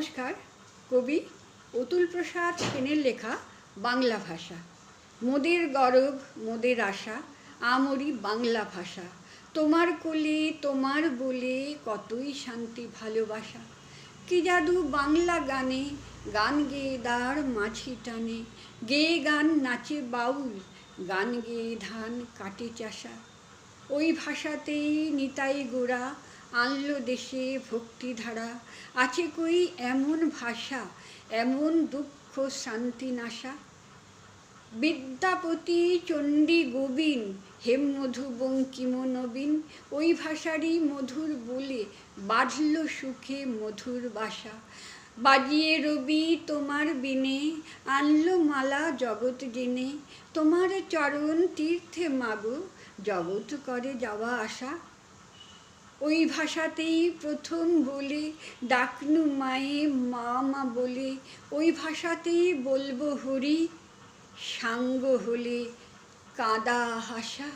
নমস্কার। কবি অতুল প্রসাদ সেনের লেখা বাংলা ভাষা। মোদের গরব মোদের আশা, আমরি বাংলা ভাষা। তোমার কোলে তোমার বলে কতই শান্তি ভালোবাসা। কি জাদু বাংলা গানে, গান গেয়ে দাঁড় মাঝি টানে। গেয়ে গান নাচে বাউল, গান গেয়ে ধান কাটে চাষা। ওই ভাষাতেই নিতাই গোরা আনলো দেশে ভক্তিধারা। আছে কই এমন ভাষা, এমন দুঃখ শান্তি নাশা। বিদ্যাপতি চণ্ডী গোবিন, হেমমধু বঙ্কিম নবীন। ওই ভাষারই মধুর বলে বাঁধল সুখে মধুর বাসা। বাজিয়ে রবি তোমার বিনে, আনলো মালা জগৎ জেনে। তোমার চরণ তীর্থে মাগো, জগৎ করে যাওয়া আসা। ওই ভাষাতেই প্রথম বলে ডাকনু মায়ে মা মা বলে। ওই ভাষাতেই বলবো হরি, সাঙ্গ হলে কাঁদা হাসা।